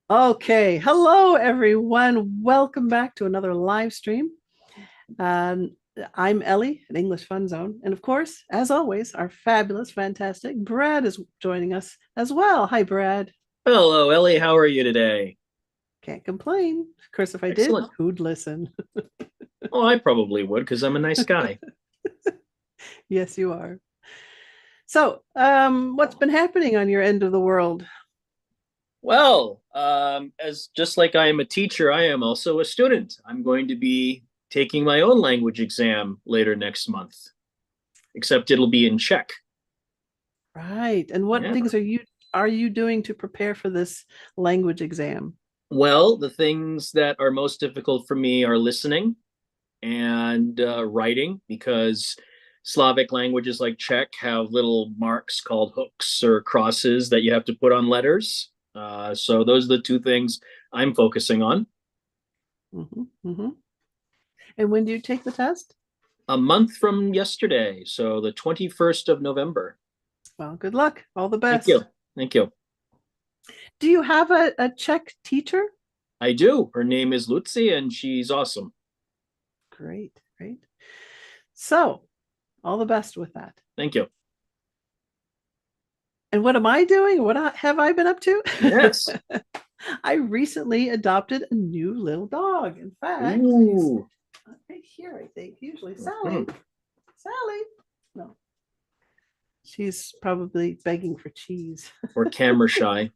Okay, hello everyone. Welcome back to another live stream. Um, I'm Ellie at English Fun Zone, and of course, as always, our fabulous, fantastic Brad is joining us as well. Hi, Brad. Hello, Ellie. How are you today? Can't complain. Of course, if I did, Excellent. who'd listen? Oh, I probably would because I'm a nice guy. Yes, you are. So, what's been happening on your end of the world? Well, as just like I am a teacher, I am also a student. I'm going to be taking my own language exam later next month, except it'll be in Czech. Right. And what Yeah. things are you doing to prepare for this language exam? Well, the things that are most difficult for me are listening and writing because Slavic languages like Czech have little marks called hooks or crosses that you have to put on letters. So those are the two things I'm focusing on. Hmm. And when do you take the test? A month from yesterday, so the 21st of November. Well, good luck. All the Thank you. best. Thank you. Do you have a Czech teacher? I do. Her name is Lucy, and she's awesome. Great, great. So, all the best with that. Thank you. And what am I doing? Have I been up to? Yes. I recently adopted a new little dog. In fact, she's Ooh. right here, I think. Usually, Hmm. Sally. Sally. No, she's probably begging for cheese. Or camera shy.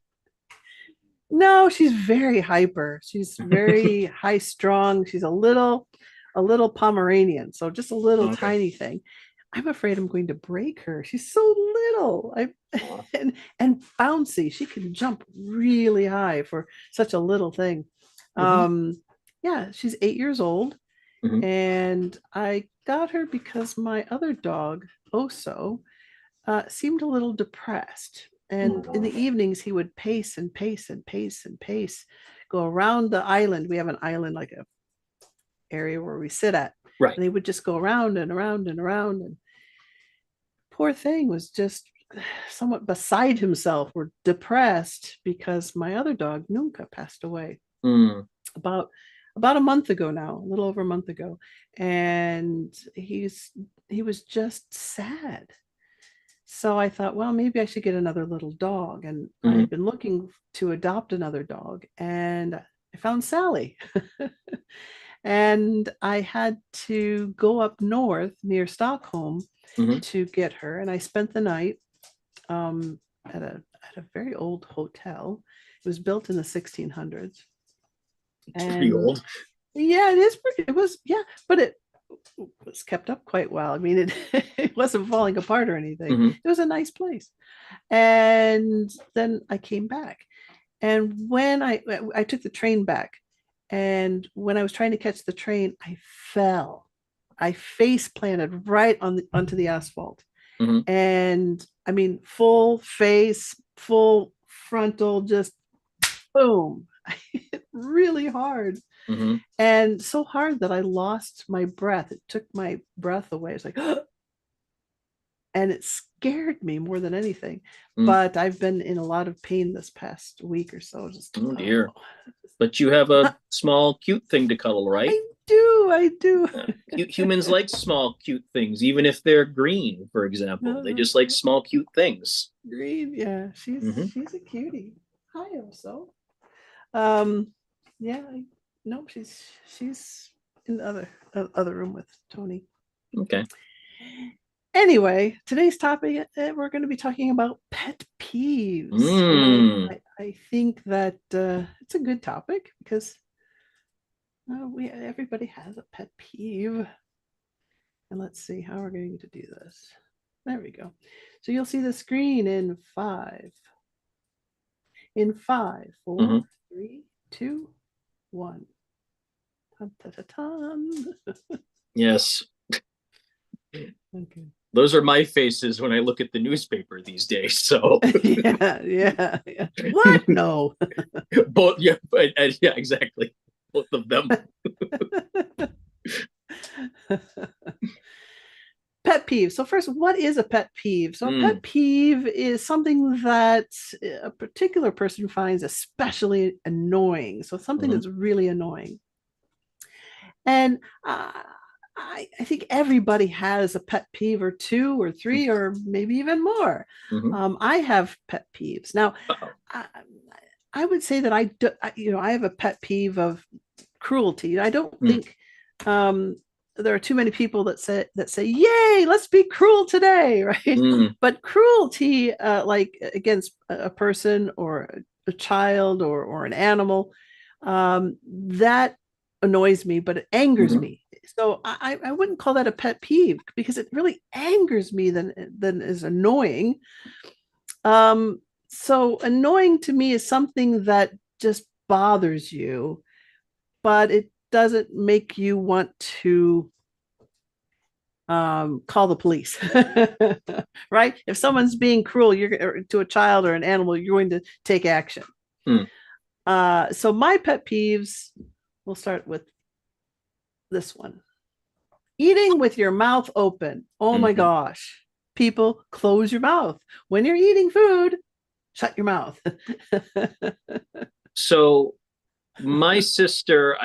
No, she's very hyper. She's very high strung. She's a little Pomeranian, so just a little Okay. tiny thing. I'm afraid I'm going to break her. She's so little. I Aw. and bouncy. She can jump really high for such a little thing. Mhm. Um, yeah, she's 8 years old, Mhm. and I got her because my other dog, Oso, seemed a little depressed. And in the evenings, he would pace and pace and pace and pace, go around the island. We have an island, like a area where we sit at, Right. and they would just go around and around and around. And poor thing was just somewhat beside himself or depressed because my other dog, Nunca, passed away Mm. about about a month ago now, a little over a month ago. And he was just sad. So I thought, well, maybe I should get another little dog. And I Mhm. had been looking to adopt another dog, and I found Sally. And I had to go up north near Stockholm Mhm. to get her. And I spent the night at a very old hotel. It was built in the 1600s. It's pretty And old. yeah, it was, yeah, but it was kept up quite well. I mean, it wasn't falling apart or anything. Mhm. It was a nice place. And then I came back. And when I took the train back, and when I was trying to catch the train, I fell. I face planted right onto the asphalt. Mhm. And I mean, full face, full frontal, just boom. I hit really hard, Mhm. and so hard that I lost my breath. It took my breath away. It's like, and it scared me more than anything. Mhm. But I've been in a lot of pain this past week or so. Just, Oh oh, dear. But you have a small, cute thing to cuddle, right? I do. Humans like small, cute things, even if they're green, for example. They just like small, cute things. Green, yeah, Hmm. she's a cutie. Hi, also. Um, yeah, no, she's in the other room with Tony. Okay. Anyway, today's topic, we're going to be talking about pet peeves, and Mm. I think that it's a good topic because we everybody has a pet peeve. And let's see how we're going to do this. There we go. So you'll see the screen in five, Hmm. four, three, two, one. Dun, dun, dun, dun. Yes. Okay. Those are my faces when I look at the newspaper these days. So Yeah, yeah, yeah. What? No. both, yeah, yeah, exactly. Both of them. Pet peeve. So first, what is a pet peeve? So a Mm, pet peeve is something that a particular person finds especially annoying. So something mhm, that's really annoying. And I think everybody has a pet peeve or two or three or maybe even more. mhm. I have pet peeves. Now, Uh-oh. I, I would say that I do, I have a pet peeve of cruelty. I don't Mm, think um, there are too many people that say, "Yay, let's be cruel today," right? mm, But cruelty, like against a person or a child or an animal, that annoys me, but it angers mhm. me. So I wouldn't call that a pet peeve because it really angers me than is annoying. So annoying to me is something that just bothers you, but it doesn't make you want to call the police. Right? If someone's being cruel, you're to a child or an animal, you're going to take action. Mm, So my pet peeves, we'll start with this one. Eating with your mouth open. Oh my mhm. gosh. People, close your mouth. When you're eating food, shut your mouth. So my sister,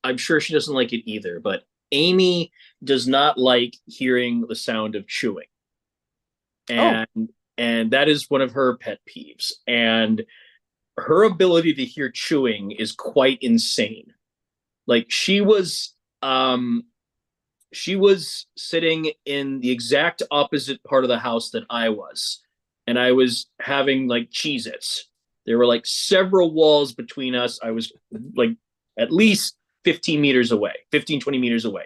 I'm sure she doesn't like it either, but Amy does not like hearing the sound of chewing. Oh, And and that is one of her pet peeves. And her ability to hear chewing is quite insane. Like she was sitting in the exact opposite part of the house that I was. And I was having like Cheez Its. There were like several walls between us. I was like at least 15 meters away, 15, 20 meters away.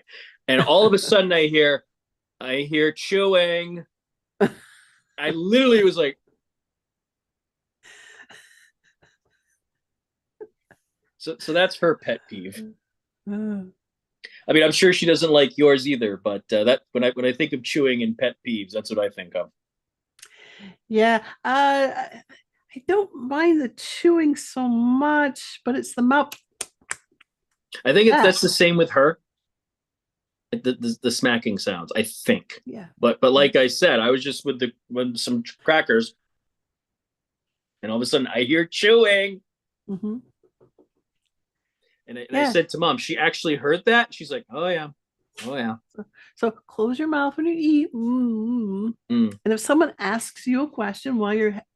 And all of a sudden I hear chewing. I literally was like, so that's her pet peeve. I mean, I'm sure she doesn't like yours either, but that when I think of chewing and pet peeves, that's what I think of. yeah. I don't mind the chewing so much, but it's the mouth. I think That, that's the same with her. The smacking sounds. I think, yeah. but Yeah. like I said, I was just with some crackers, and all of a sudden I hear chewing, Mm-hmm. and I Yeah. said to mom, she actually heard that. She's like, oh yeah, oh yeah. So close your mouth when you eat. Mm-hmm. Mm, And if someone asks you a question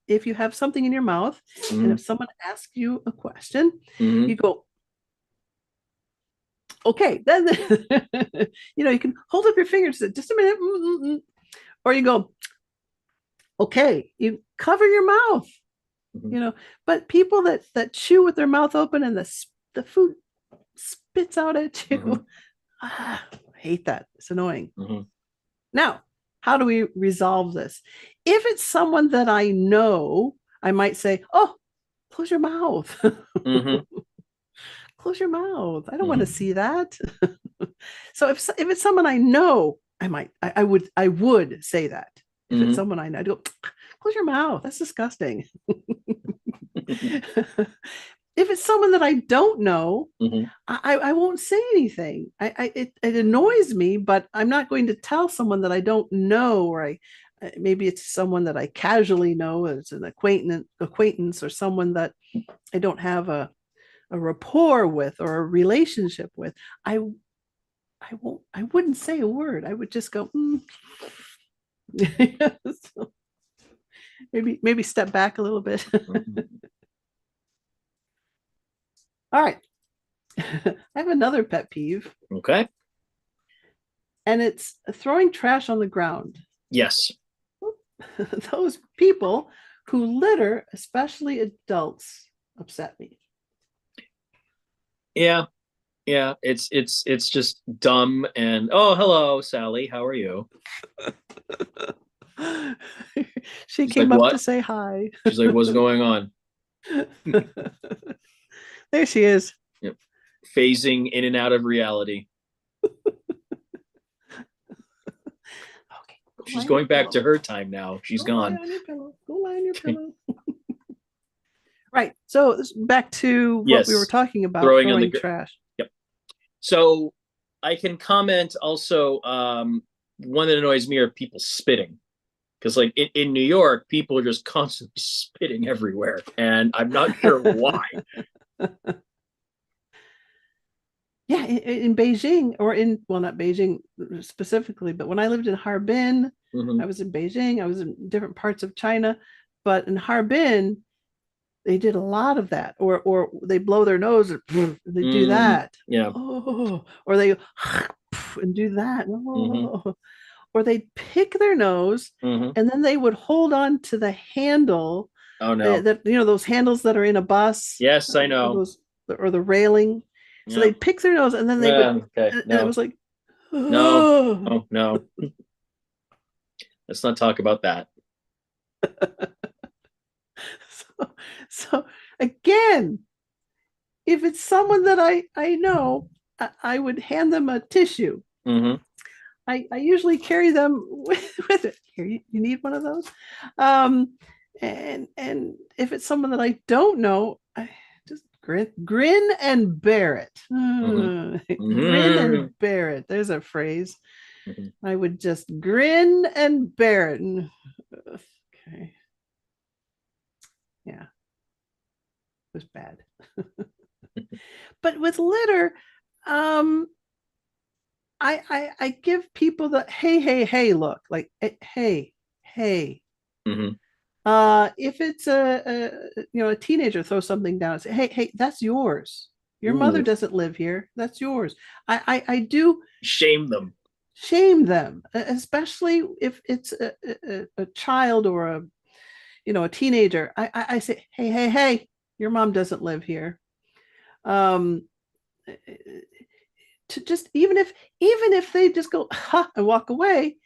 if you have something in your mouth, and mm, if someone asks you a question, mm, you go, okay, then, you can hold up your fingers, just a minute, or you go, okay, you cover your mouth, mm, you know, but people that chew with their mouth open and the food spits out at mm, you, I hate that. It's annoying. mm, Now, how do we resolve this? If it's someone that I know, I might say, oh, close your mouth. mm, Close your mouth. I don't want to mm, see that. So if it's someone I know, I would say that. If it's mm, someone I know, I'd go, close your mouth. That's disgusting. If it's someone that I don't know, mm, I won't say anything. It annoys me, but I'm not going to tell someone that I don't know, or maybe it's someone that I casually know as an acquaintance, or someone that I don't have a rapport with or a relationship with. I wouldn't say a word. I would just go, So maybe step back a little bit. mm. All right. I have another pet peeve, Okay. and it's throwing trash on the ground. Yes. Those people who litter, especially adults, upset me. Yeah. Yeah. It's just dumb. And oh, hello, Sally. How are you? She She's like, came up to what? say hi. She's like, what's going on? There she is. Yep. Phasing in and out of reality. Okay, go lie She's on your going back pillow. to her time now. She's Go lie gone. on your pillow. Go lie on your pillow. Right. So back to what we were Yes. talking about, Throwing on the throwing trash. Yep. So I can comment also. one that annoys me are people spitting. Because like in New York, people are just constantly spitting everywhere, and I'm not sure why. Yeah, in Beijing, or in, well, not Beijing specifically, but when I lived in Harbin, Mhm. I was in Beijing, I was in different parts of China, but in Harbin, they did a lot of that, or they blow their nose and they do that. Yeah. Oh, or they and do that. Hmm. Oh. Or they'd pick their nose Hmm. and then they would hold on to the handle, Oh no. that, those handles that are in a bus, Yes, I or know. those, or the railing. So Yeah. they'd pick their nose and then they would, Okay. and it No. was like, No. oh. Oh no. Let's not talk about that. So, so again, if it's someone that I know, I would hand them a tissue. Hmm. I usually carry them with it. Here, you need one of those. And if it's someone that I don't know, I just grin and bear it. Hmm. Grin Hmm. and bear it. There's a phrase. Hmm. I would just grin and bear it. Okay, yeah, it was bad. But with litter, um, I give people the hey look, like hey. Hmm. If it's a teenager throws something down, say hey, that's yours. Your mother Ooh, doesn't live here. That's yours. I do shame them. shame them, especially if it's a child or a teenager. I say hey, your mom doesn't live here. Um, to just even if they just go ha and walk away,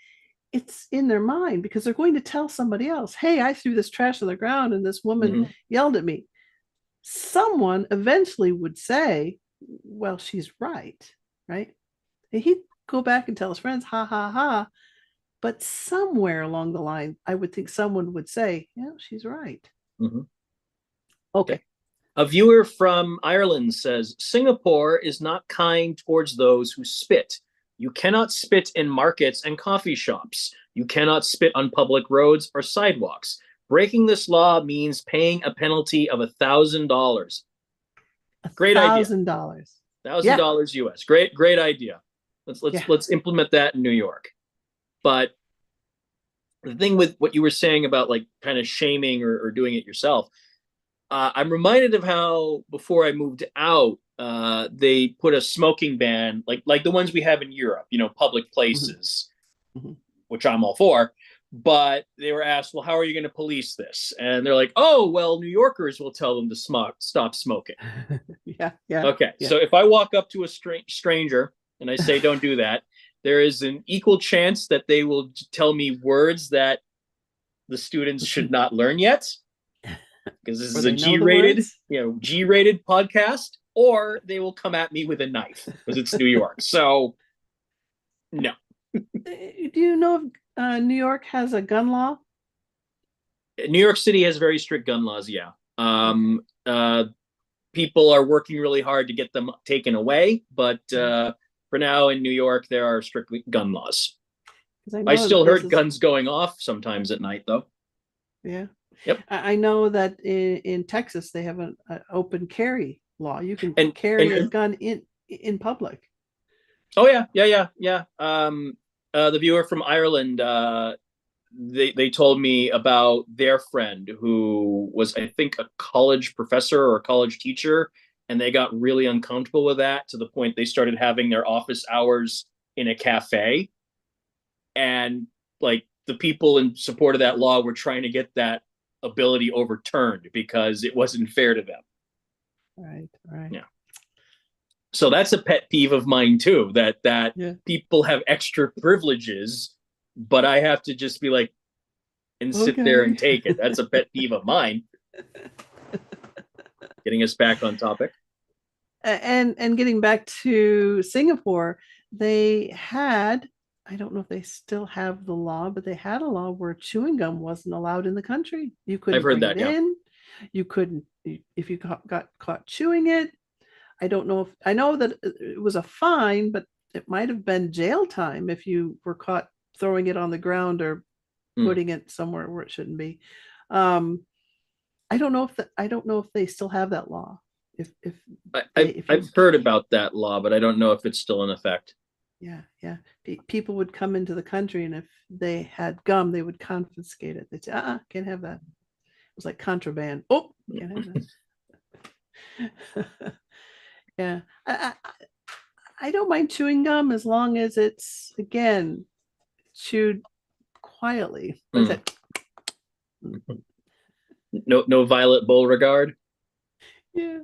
it's in their mind because they're going to tell somebody else, hey, I threw this trash on the ground and this woman Hmm. yelled at me. Someone eventually would say, well, she's right? And he'd go back and tell his friends, ha ha ha. But somewhere along the line, I would think someone would say, yeah, she's right. Hmm. Okay. Okay. A viewer from Ireland says Singapore is not kind towards those who spit. You cannot spit in markets and coffee shops. You cannot spit on public roads or sidewalks. Breaking this law means paying a penalty of $1,000. a Great idea. thousand dollars thousand Yeah. dollars US. Great idea. Let's let's Yeah. let's implement that in New York. But the thing with what you were saying about like kind of shaming or doing it yourself, I'm reminded of how before I moved out, they put a smoking ban, like the ones we have in Europe, public Mhm. places, Mhm. which I'm all for. But they were asked, well, how are you going to police this? And they're like, oh, well, New Yorkers will tell them to stop smoking. Yeah. Okay, Yeah. so if I walk up to a stranger and I say, don't do that, there is an equal chance that they will tell me words that the students should not learn yet, because this Or is a they know the G-rated, words. G-rated podcast, or they will come at me with a knife because it's New York. So no, Do you know if New York has a gun law? New York City has very strict gun laws. Yeah, Okay. people are working really hard to get them taken away, but Because for now in New York there are strictly gun laws. I I know in still heard places, guns going off sometimes at night, though. yeah. Yep. I know that in Texas they have an open carry law. You can And carry a gun in public. oh yeah, yeah. The viewer from Ireland, they told me about their friend who was, I think, a college professor or a college teacher, and they got really uncomfortable with that to the point they started having their office hours in a cafe, and like the people in support of that law were trying to get that ability overturned because it wasn't fair to them. Right. Yeah. So that's a pet peeve of mine too, that Yeah. people have extra privileges, but I have to just be like and sit there Okay. and take it. That's a pet peeve of mine. Getting us back on topic. And getting back to Singapore, they had, I don't know if they still have the law, but they had a law where chewing gum wasn't allowed in the country. You I've couldn't heard bring that, it yeah. in. You couldn't, if you got caught chewing it. I don't know if, I know that it was a fine, but it might have been jail time if you were caught throwing it on the ground or putting it somewhere where it shouldn't be. I don't know if they still have that law. I've heard about that law, but I don't know if it's still in effect. Yeah. People would come into the country, and if they had gum, they would confiscate it. They'd say, can't have that. It was like contraband. Oh, can't have that. Yeah. I don't mind chewing gum as long as it's, again, chewed quietly. What is that? No Violet Beauregard. Yeah.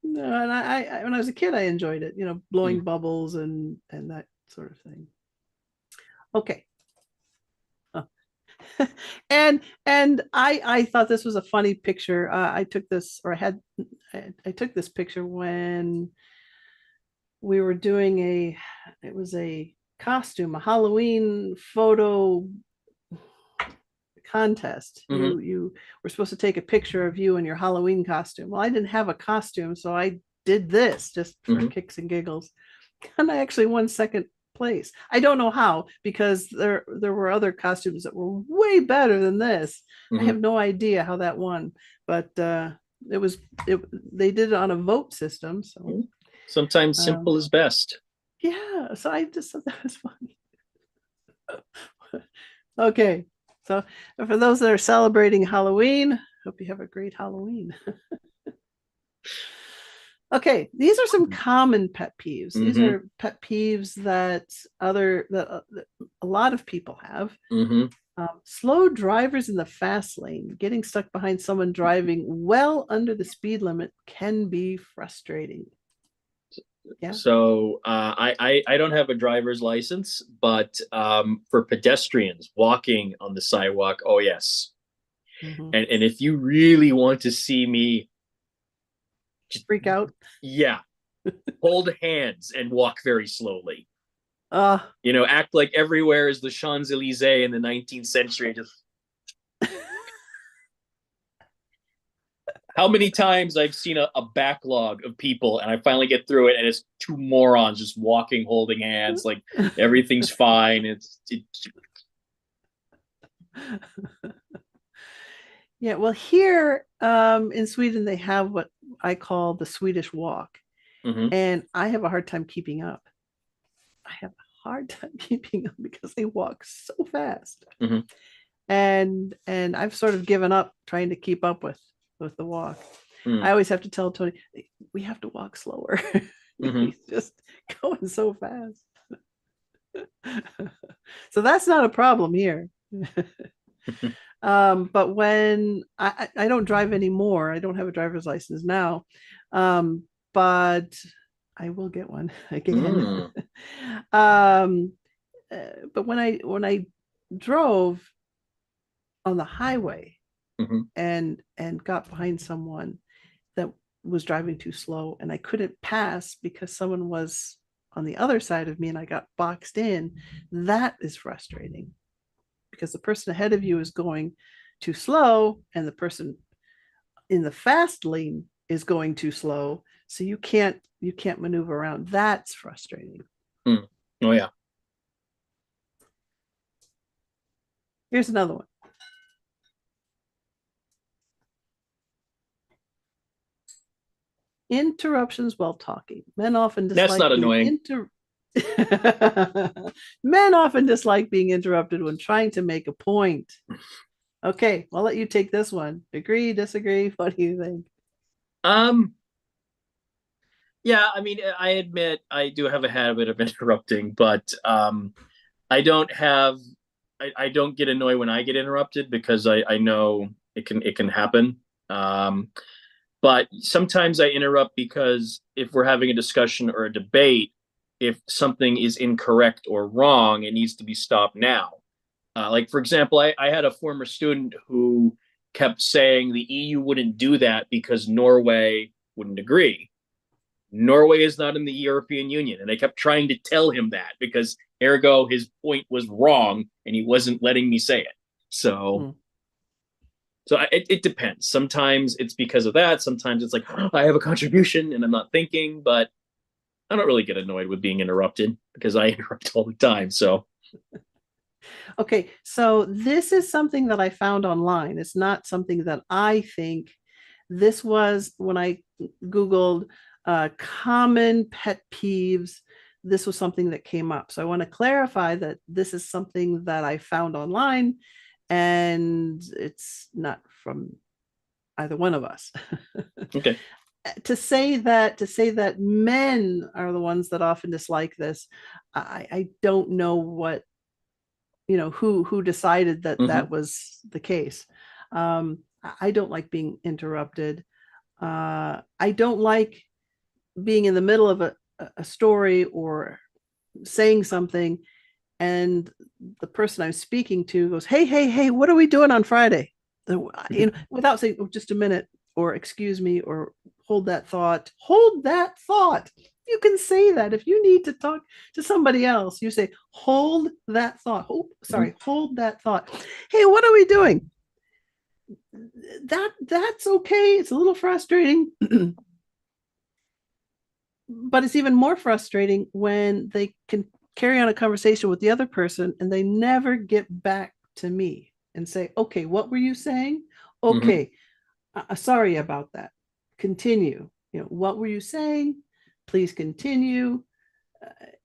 No, and I when I was a kid, I enjoyed it, blowing bubbles and that sort of thing. Okay. And I thought this was a funny picture. I took this, or I took this picture when we were doing it was a costume, a Halloween photo contest. You were supposed to take a picture of you in your Halloween costume. Well, I didn't have a costume, so I did this just for kicks and giggles, and I actually won second place. I don't know how, because there were other costumes that were way better than this. I have no idea how that won, but they did it on a vote system, so sometimes simple is best. Yeah, so I just thought that was funny. Okay, so for those that are celebrating Halloween, hope you have a great Halloween. Okay, these are some common pet peeves. These are pet peeves that a lot of people have. Slow drivers in the fast lane, getting stuck behind someone driving well under the speed limit can be frustrating. Yeah. So I don't have a driver's license, but for pedestrians walking on the sidewalk, oh yes. And if you really want to see me just freak out, yeah, hold hands and walk very slowly. You know, act like everywhere is the Champs-Elysees in the 19th century. Just how many times I've seen a backlog of people, and I finally get through it, and it's two morons just walking, holding hands, like everything's fine. Yeah, well, here in Sweden, they have what I call the Swedish walk, and I have a hard time keeping up. I have a hard time keeping up because they walk so fast, and I've sort of given up trying to keep up with the walk. I always have to tell Tony, we have to walk slower. He's just going so fast. So that's not a problem here. But when I don't drive anymore, I don't have a driver's license now, but I will get one again. But when I drove on the highway and got behind someone that was driving too slow, and I couldn't pass because someone was on the other side of me and I got boxed in, that is frustrating, because the person ahead of you is going too slow and the person in the fast lane is going too slow, so you can't maneuver around. That's frustrating. Oh yeah. Here's another one. Interruptions while talking. Men often dislike That's not annoying. Men often dislike being interrupted when trying to make a point. Okay, I'll let you take this one. Agree, disagree? What do you think? Yeah, I mean, I admit I do have a habit of interrupting, but I don't get annoyed when I get interrupted, because I know it can happen. But sometimes I interrupt because if we're having a discussion or a debate, if something is incorrect or wrong, it needs to be stopped now. Like, for example, I had a former student who kept saying the EU wouldn't do that because Norway wouldn't agree. Norway is not in the European Union. And they kept trying to tell him that, because ergo his point was wrong and he wasn't letting me say it. So it depends. Sometimes it's because of that. Sometimes it's like, I have a contribution and I'm not thinking, but I don't really get annoyed with being interrupted because I interrupt all the time. So Okay, so this is something that I found online. It's not something that I think. This was when I Googled common pet peeves. This was something that came up. So I want to clarify that this is something that I found online and it's not from either one of us. Okay. To say that men are the ones that often dislike this, I don't know what who decided that Hmm. that was the case. I don't like being interrupted. I don't like being in the middle of a story or saying something and the person I'm speaking to goes, hey, hey, hey, what are we doing on Friday? Without saying, oh, just a minute, or excuse me, or hold that thought. Hold that thought. You can say that if you need to talk to somebody else. You say, hold that thought. Oh, sorry, hold that thought. Hey, what are we doing? That's okay. It's a little frustrating, but it's even more frustrating when they can carry on a conversation with the other person and they never get back to me and say, okay, what were you saying? Hmm. Okay, sorry about that. Continue. What were you saying? Please continue.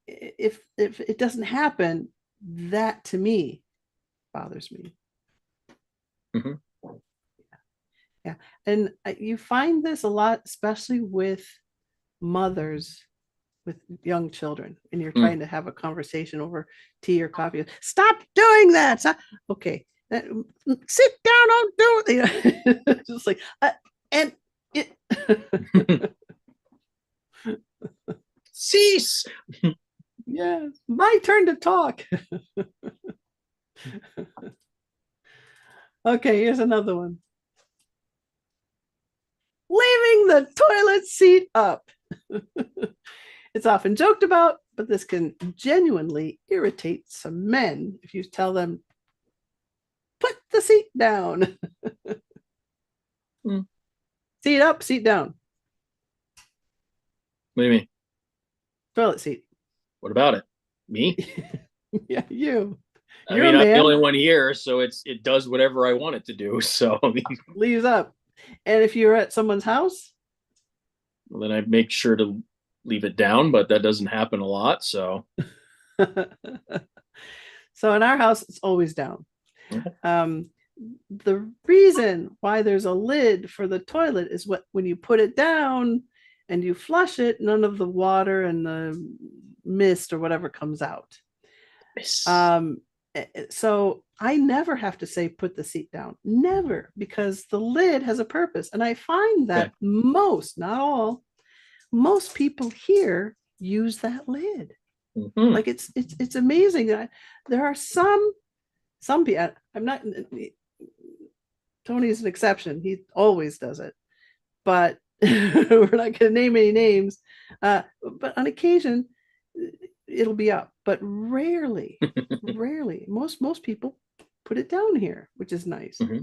If it doesn't happen, that to me bothers me. Hmm. Yeah, and you find this a lot, especially with mothers with young children, and you're Mm. trying to have a conversation over tea or coffee. Stop doing that. Stop. Okay, sit down. Don't do it. Just like and it. Cease. Yeah, my turn to talk. Okay, here's another one. Leaving the toilet seat up. It's often joked about, but this can genuinely irritate some men if you tell them, put the seat down. Mm. Seat up, seat down. What do you mean? Toilet seat. What about it? Me? Yeah, you. I You're a mean, I'm the only man. one here, so it does whatever I want it to do. So I mean, Leaves up. And if you're at someone's house, then I make sure to leave it down, but that doesn't happen a lot. So so in our house, it's always down. Um, the reason why there's a lid for the toilet is when you put it down and you flush it, none of the water and the mist or whatever comes out. yes. Um, so I never have to say put the seat down, never, because the lid has a purpose. And I find Okay. that most, not all, most people here use that lid. Hmm. Like it's amazing that there are some people. I'm not. Tony's an exception. He always does it, but we're not going to name any names. But on occasion, it'll be up, but rarely, rarely. Most people put it down here, which is nice. Hmm.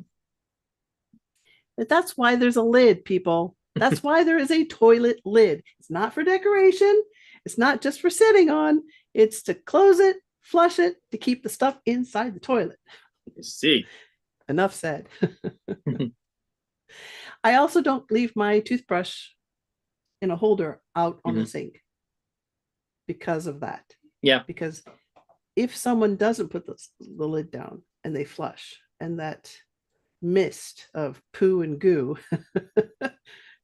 But that's why there's a lid, people. That's why there is a toilet lid. It's not for decoration. It's not just for sitting on. It's to close it, flush it, to keep the stuff inside the toilet. I see. Enough said. I also don't leave my toothbrush in a holder out on the Hmm. sink because of that. Yeah. Because if someone doesn't put the lid down and they flush and that mist of poo and goo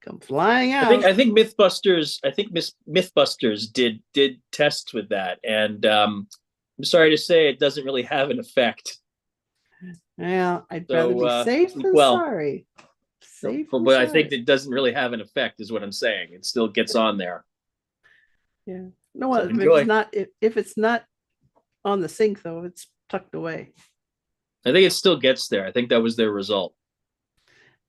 come flying I think out. I think MythBusters MythBusters did tests with that, and I'm sorry to say it doesn't really have an effect. Well, I'd rather So be safe than well, sorry. Safe but, than but I think sorry. it doesn't really have an effect, is what I'm saying. It still gets on there. Yeah. No, So if it's enjoy. not if it's not on the sink though, it's tucked away. I think it still gets there. I think that was their result.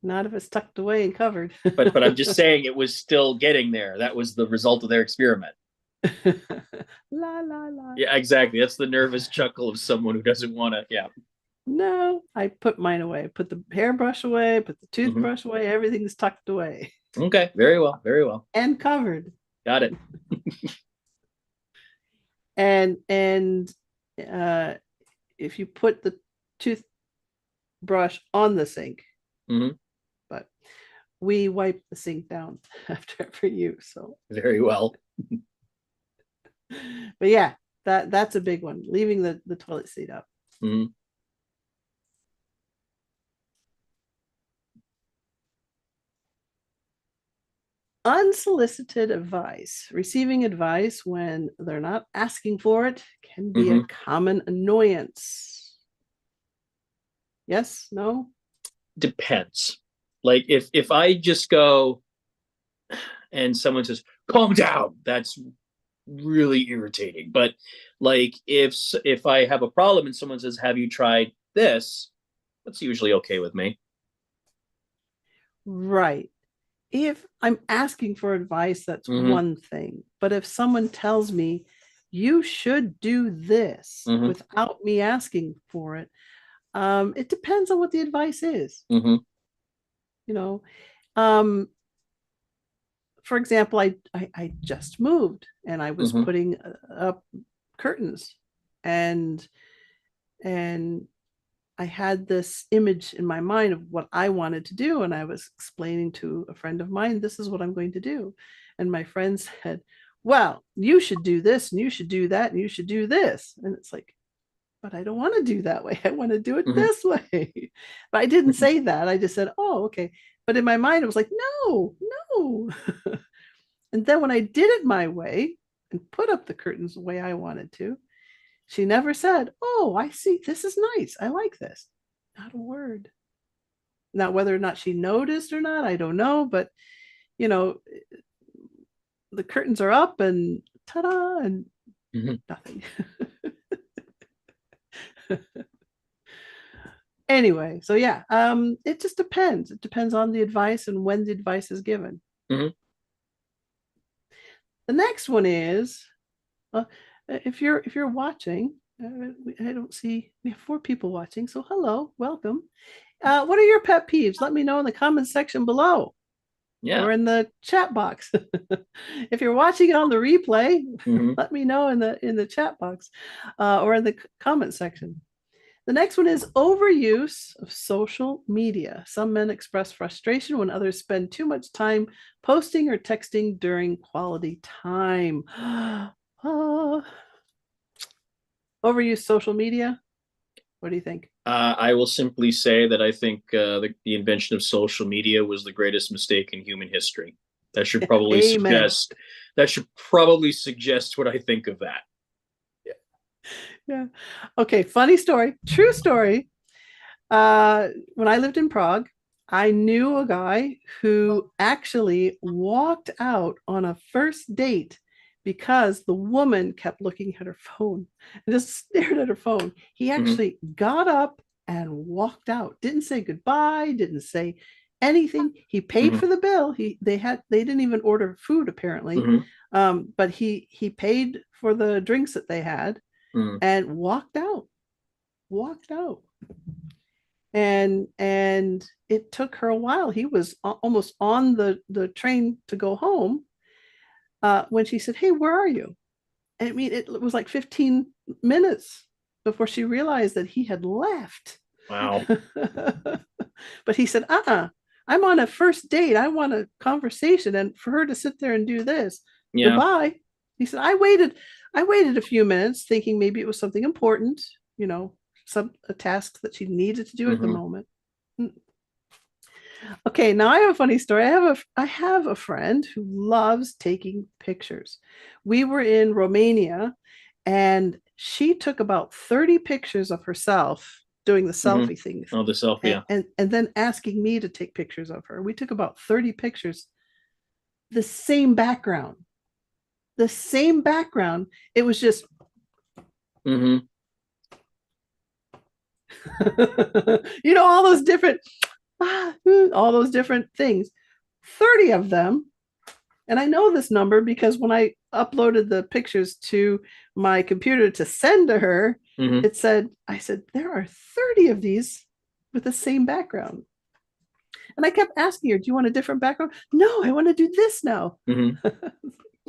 Not if it's tucked away and covered. But I'm just saying it was still getting there. That was the result of their experiment. La la la. Yeah, exactly. That's the nervous chuckle of someone who doesn't want to. Yeah. No, I put mine away. Put the hairbrush away, put the Hmm. toothbrush away. Everything's tucked away Okay. Very well. Very well. and covered. Got it. And uh if you put the toothbrush on the sink, Mhm. but we wipe the sink down after every use. So, Very well. but yeah, that's a big one. Leaving the toilet seat up. Mhm. Unsolicited advice. Receiving advice when they're not asking for it can be a Mhm. common annoyance. Yes, no? Depends. Like if I just go and someone says, "Calm down," that's really irritating. But like if I have a problem and someone says, "Have you tried this?" That's usually okay with me. Right. If I'm asking for advice, that's Hmm. one thing. But if someone tells me, you should do this Hmm. without me asking for it, it depends on what the advice is. Hmm. You know, um, for example, I just moved and I was Hmm. putting up curtains, and and I had this image in my mind of what I wanted to do, and I was explaining to a friend of mine, this is what I'm going to do. And my friend said, well, you should do this and you should do that and you should do this. And it's like, but I don't want to do that way. I want to do it Hmm. this way. But I didn't say that. I just said, oh, okay. But in my mind, it was like, no, no. And then when I did it my way and put up the curtains the way I wanted to, she never said, oh, I see. This is nice. I like this. Not a word. Now, whether or not she noticed or not, I don't know. But, you know, the curtains are up and ta-da, and Hmm. nothing. Anyway, so yeah, it just depends. It depends on the advice and when the advice is given. Hmm. The next one is, uh, if you're watching, I don't see, we have 4 people watching, so hello, welcome. What are your pet peeves? Let me know in the comments section below Yeah. or in the chat box. If you're watching it on the replay, Hmm. let me know in the chat box or in the comment section. The next one is overuse of social media. Some men express frustration when others spend too much time posting or texting during quality time. Overuse social media. What do you think? I will simply say that I think the invention of social media was the greatest mistake in human history. That should probably Amen. suggest that should probably suggest what I think of that. Yeah. Okay. Funny story. True story. When I lived in Prague, I knew a guy who actually walked out on a first date because the woman kept looking at her phone and just stared at her phone. He Hmm. actually got up and walked out. Didn't say goodbye, didn't say anything. He paid Hmm. for the bill. They didn't even order food apparently. Hmm. But he paid for the drinks that they had Hmm. and walked out. Walked out and it took her a while. He was almost on the train to go home when she said, hey, where are you? I mean, it was like 15 minutes before she realized that he had left. Wow. But he said, I'm on a first date. I want a conversation, and for her to sit there and do this, Yeah. goodbye. He said, I waited a few minutes thinking maybe it was something important, you know, a task that she needed to do at the Hmm. moment. Okay, now I have a funny story. I have a friend who loves taking pictures. We were in Romania and she took about 30 pictures of herself doing the Hmm. selfie thing Oh, the self. and, Yeah. and, and then asking me to take pictures of her. We took about 30 pictures, the same background. The same background. It was just, Hmm. all those different, all those different things. 30 of them. And I know this number because when I uploaded the pictures to my computer to send to her, Hmm. I said, there are 30 of these with the same background. And I kept asking her, do you want a different background? No, I want to do this now. Hmm.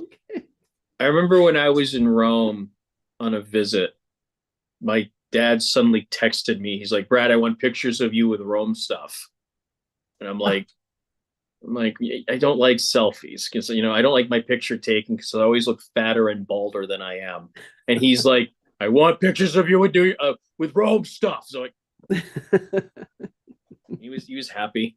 Okay. I remember when I was in Rome on a visit, my dad suddenly texted me. He's like, Brad, I want pictures of you with Rome stuff. And I'm like, I don't like selfies because I don't like my picture taken because I always look fatter and balder than I am. And he's like, I want pictures of you with Rome stuff. So he was happy.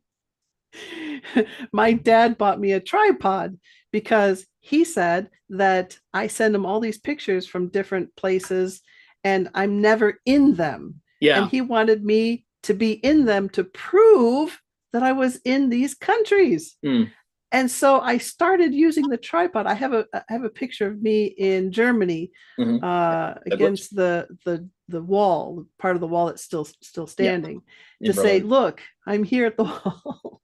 My dad bought me a tripod because he said that I send him all these pictures from different places and I'm never in them. And Yeah. he wanted me to be in them to prove that I was in these countries. Mm. And so I started using the tripod. I have a picture of me in Germany Mm-hmm. against the wall, part of the wall that's still Yeah. standing, In to say, Berlin. look, I'm here at the wall.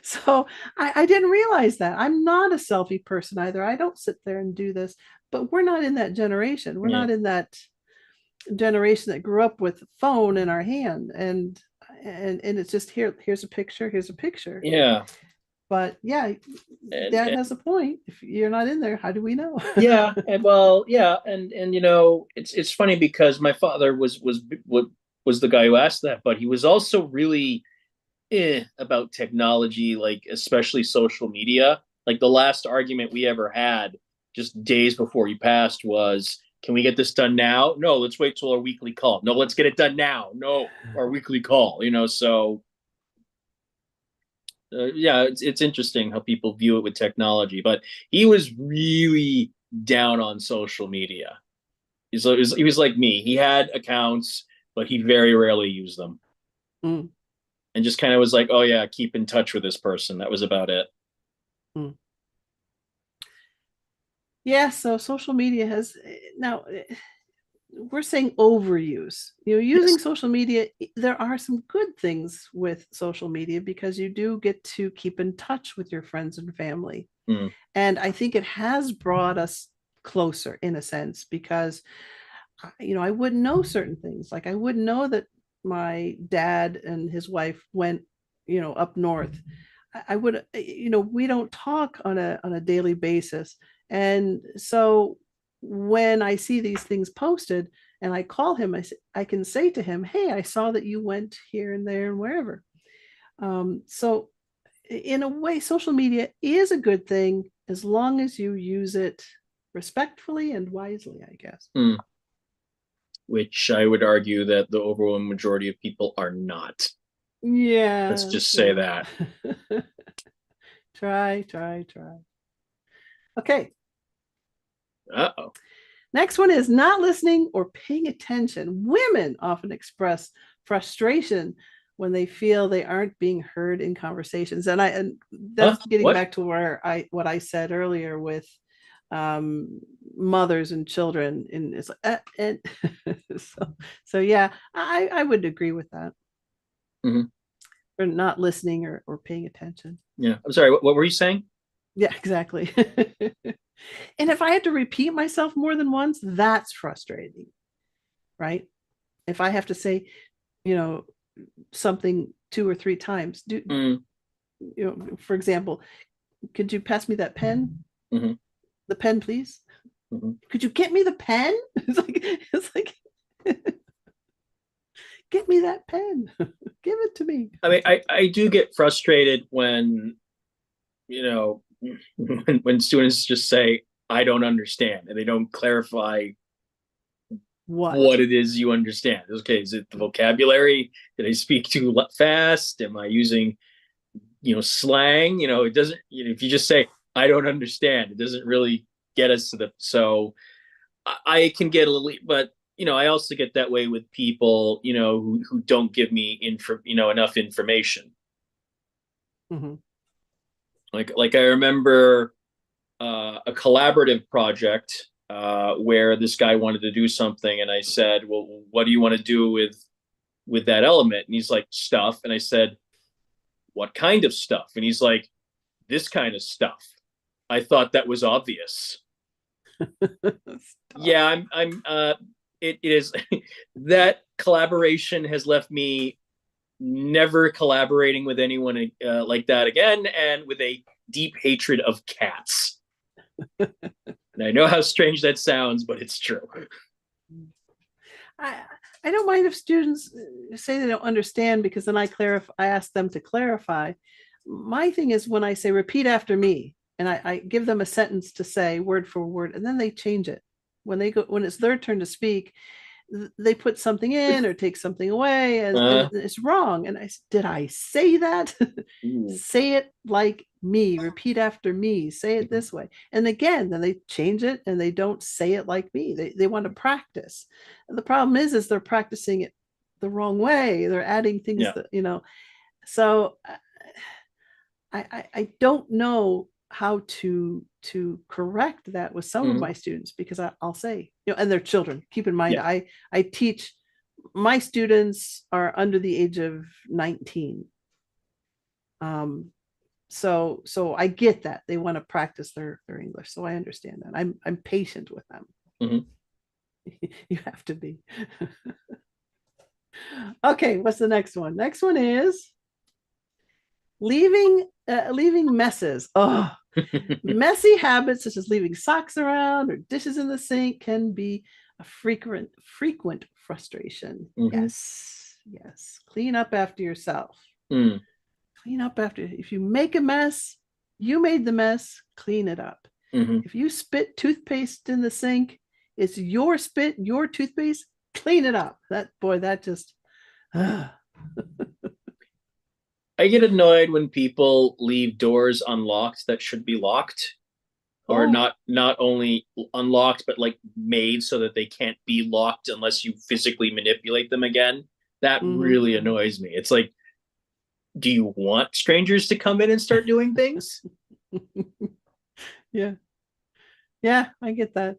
So I didn't realize that. I'm not a selfie person either. I don't sit there and do this, but we're not in that generation. We're Yeah. not in that generation that grew up with a phone in our hand and it's just here's a picture, here's a picture. Yeah. But yeah, dad And has a point. If you're not in there, how do we know? yeah, and well, yeah, and it's funny because my father was the guy who asked that, but he was also really about technology, like especially social media. Like the last argument we ever had, just days before he passed, was, "Can we get this done now? No, let's wait till our weekly call. No, let's get it done now. No, our weekly call." So yeah, it's interesting how people view it with technology, but he was really down on social media. He was like me. He had accounts, but he very rarely used them, Mm, and just kind of was like, "Oh yeah, keep in touch with this person." That was about it. mm. Yeah, so social media has now we're saying overuse. Yes. Using social media, there are some good things with social media because you do get to keep in touch with your friends and family. Mm. And I think it has brought us closer in a sense because I wouldn't know certain things. Like I wouldn't know that my dad and his wife went, up north. I would, we don't talk on a daily basis. And so when I see these things posted and I call him, I can say to him, "Hey, I saw that you went here and there and wherever." So in a way, social media is a good thing as long as you use it respectfully and wisely, I guess. Mm. Which I would argue that the overwhelming majority of people are not. Let's Yeah, just say yeah. that. Try. Okay. Uh-oh. Next one is not listening or paying attention. Women often express frustration when they feel they aren't being heard in conversations. And Huh? that's getting What? back to what I said earlier with mothers and children. And it's like, and so yeah, I would agree with that. Hmm. Or not listening or paying attention. Yeah. I'm sorry. What were you saying? Yeah, exactly. And if I had to repeat myself more than once, that's frustrating, right? If I have to say, you know, something two or three times, Mm. for example, could you pass me that pen? Hmm. The pen, please. Hmm. Could you get me the pen? It's like get me that pen. Give it to me. I mean, I do get frustrated when, you know, when students just say, I don't understand, and they don't clarify what What? it is you understand. Okay, is it the vocabulary? Did I speak too fast? Am I using, slang? It doesn't, if you just say, I don't understand, it doesn't really get us to so I can get a little, but I also get that way with people, who don't give me enough information. Mm-hmm. Like I remember a collaborative project where this guy wanted to do something, and I said, "Well, what do you want to do with that element?" And he's like, "Stuff." And I said, "What kind of stuff?" And he's like, "This kind of stuff." I thought that was obvious. Yeah, I'm it is that collaboration has left me never collaborating with anyone like that again, and with a deep hatred of cats. And I know how strange that sounds, but it's true. I I don't mind if students say they don't understand, because then I ask them to clarify. My thing is when I say repeat after me, and I give them a sentence to say word for word, and then they change it. When it's their turn to speak, they put something in or take something away, and it's wrong. And did I say that? Say it like me, repeat after me, say it this way. And again, then they change it and they don't say it like me. They want to practice. And the problem is they're practicing it the wrong way. They're adding things that, so I don't know how to correct that with some of my students, because I'll say, and they're children. Keep in mind, I teach, my students are under the age of 19. So I get that they want to practice their English. So I understand that. I'm patient with them. You have to be. Okay, what's the next one? Next one is leaving messes. Oh, messy habits such as leaving socks around or dishes in the sink can be a frequent frustration. Yes. Clean up after yourself. Clean up after. If you make a mess, you made the mess, clean it up. If you spit toothpaste in the sink, it's your spit, your toothpaste, clean it up. That just I get annoyed when people leave doors unlocked that should be locked, or not only unlocked, but like made so that they can't be locked unless you physically manipulate them again. That really annoys me. It's like, do you want strangers to come in and start doing things? Yeah, I get that.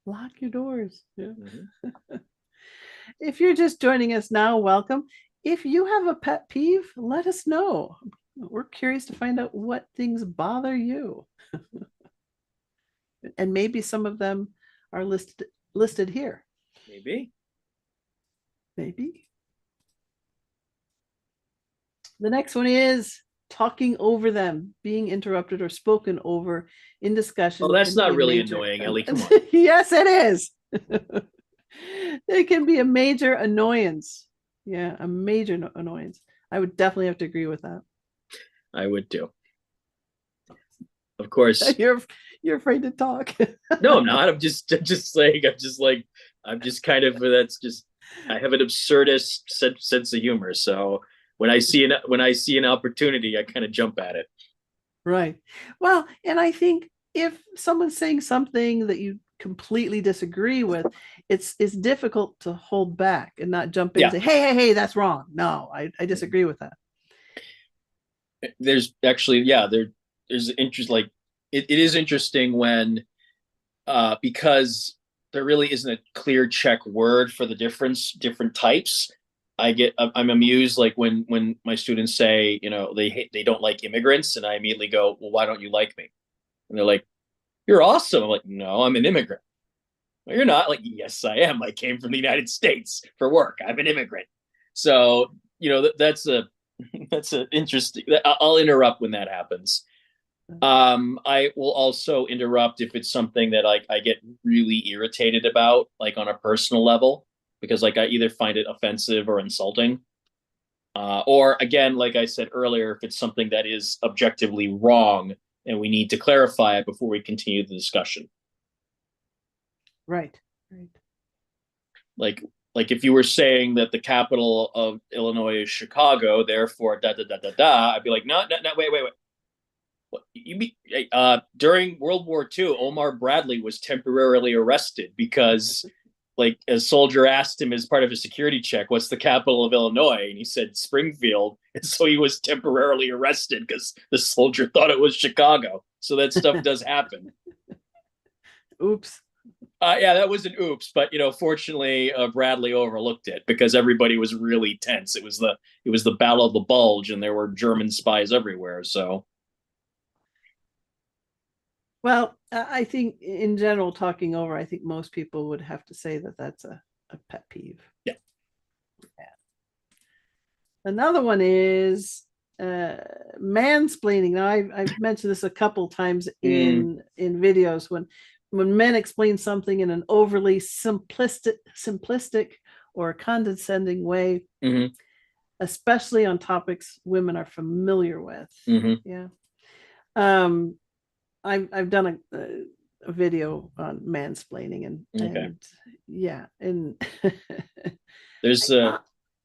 Lock your doors. Yeah. If you're just joining us now, welcome. If you have a pet peeve, let us know. We're curious to find out what things bother you. And maybe some of them are listed here. Maybe. The next one is talking over them, being interrupted or spoken over in discussion. Oh, that's not really annoying, Ellie. Come on. Yes, it is. It can be a major annoyance. Yeah, a major annoyance. I would definitely have to agree with that. I would too. Of course. You're afraid to talk. No, I'm not. I'm just saying. I'm just kind of. That's just. I have an absurdist sense of humor. So when I see an opportunity, I kind of jump at it. Right. Well, and I think if someone's saying something that you completely disagree with, it's difficult to hold back and not jump in and say, hey, that's wrong. No, I disagree with that. There's actually, there's interest. Like it is interesting when, because there really isn't a clear Czech word for the different types. I'm amused, like when my students say, they don't like immigrants, and I immediately go, well, why don't you like me? And they're like, you're awesome. I'm like, no, I'm an immigrant. Well, you're not. Like, yes, I am. I came from the United States for work. I'm an immigrant. So, that's a interesting. I'll interrupt when that happens. I will also interrupt if it's something that I get really irritated about, like on a personal level, because like I either find it offensive or insulting. Or again, like I said earlier, if it's something that is objectively wrong and we need to clarify it before we continue the discussion. Right. Like if you were saying that the capital of Illinois is Chicago, therefore I'd be like, no, wait. What, you mean during World War II, Omar Bradley was temporarily arrested because like a soldier asked him as part of a security check, what's the capital of Illinois? And he said Springfield. And so he was temporarily arrested because the soldier thought it was Chicago. So that stuff does happen. Oops. That was an oops, but fortunately, Bradley overlooked it because everybody was really tense. It was the Battle of the Bulge, and there were German spies everywhere. So, well, I think in general, talking over, I think most people would have to say that that's a pet peeve. Yeah. Another one is mansplaining. Now, I've mentioned this a couple times in videos when men explain something in an overly simplistic or a condescending way, Hmm. especially on topics women are familiar with. Hmm. Yeah. I've done a video on mansplaining Okay. and yeah, and There's I,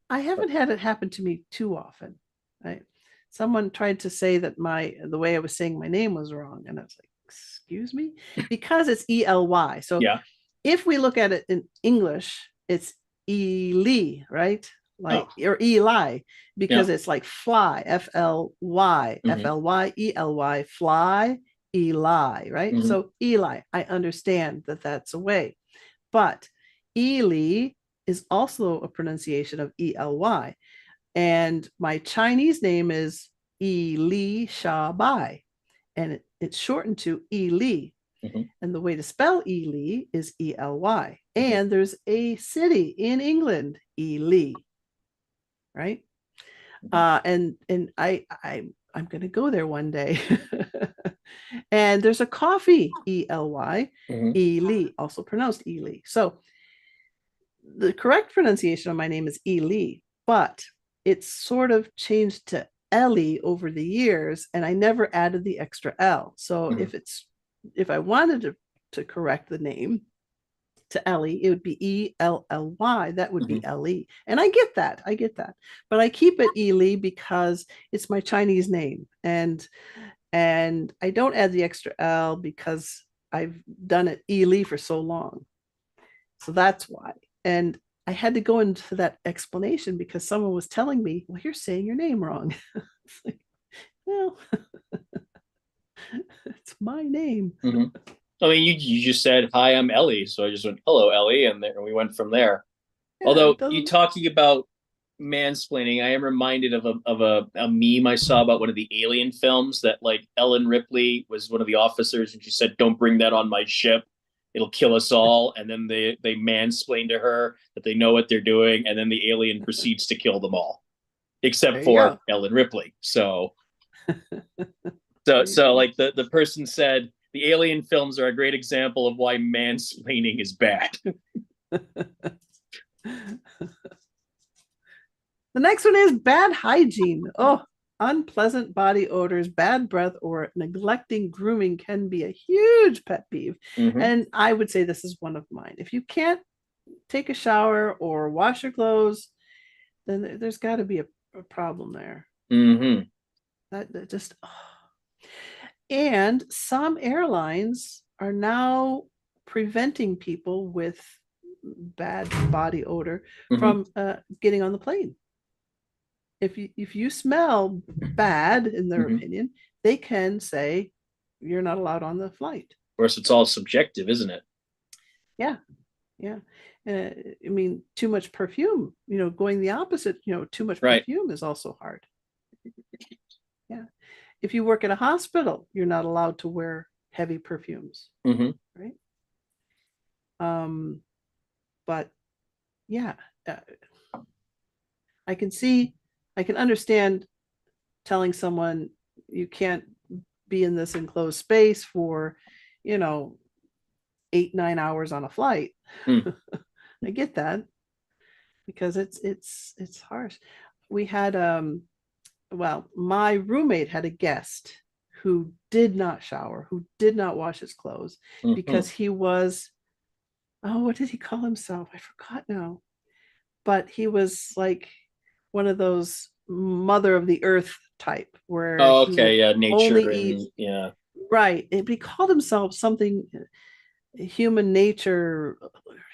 I haven't had it happen to me too often. Right? Someone tried to say that the way I was saying my name was wrong, and I was like, "Excuse me," because it's Ely. So yeah. if we look at it in English, it's Ely, right? Like Oh, or Eli, yeah. because it's like fly, FLY, Hmm. FLYELY, fly, Eli, right? Hmm. So Eli, I understand that that's a way, but Eli is also a pronunciation of ELY. And my Chinese name is Eli Shabai, and it's shortened to Eli. Hmm. And the way to spell Ely is ELY. Hmm. And there's a city in England, Ely, right? And I'm going to go there one day. And there's a coffee, ELY, Hmm. Ely, also pronounced Ely. So the correct pronunciation of my name is Ely, but it's sort of changed to Ellie over the years, and I never added the extra L. So Hmm. if I wanted to correct the name to Ellie, it would be ELLY. That would Hmm. be Ellie. And I get that. I get that. But I keep it Ely because it's my Chinese name. And I don't add the extra L because I've done it Ely for so long. So that's why. And I had to go into that explanation because someone was telling me, well, you're saying your name wrong. It's like, well, it's my name. Hmm. I mean, you just said, "Hi, I'm Ellie," so I just went, "Hello, Ellie," and there, we went from there. Yeah, Although it you doesn't. talking about mansplaining, I am reminded of a meme I saw about one of the Alien films that like Ellen Ripley was one of the officers, and she said, "Don't bring that on my ship. It'll kill us all." And then they mansplain to her that they know what they're doing, and then the alien proceeds to kill them all, except There you for go. Ellen Ripley. So There you so go. like the person said, the Alien films are a great example of why mansplaining is bad. The next one is bad hygiene. Oh, unpleasant body odors, bad breath, or neglecting grooming can be a huge pet peeve. Hmm. And I would say this is one of mine. If you can't take a shower or wash your clothes, then there's got to be a problem there. Hmm. That just, oh. And some airlines are now preventing people with bad body odor Hmm. from getting on the plane. If you smell bad, in their Hmm. opinion, they can say you're not allowed on the flight. Of course, it's all subjective, isn't it? Yeah, yeah. I mean, too much perfume. Going the opposite. Too much Right. perfume is also hard. Yeah. If you work at a hospital, you're not allowed to wear heavy perfumes, Hmm. right? Um, but yeah, uh, I can see, I can understand telling someone you can't be in this enclosed space for, you know, 8, 9 hours on a flight. Mm. I get that because it's harsh. We had well, my roommate had a guest who did not shower, who did not wash his clothes Hmm. because he was, oh, what did he call himself? I forgot now. But he was like one of those mother of the earth type where Oh, he would okay. Yeah, only nature eat, and yeah. right. He called himself something human nature,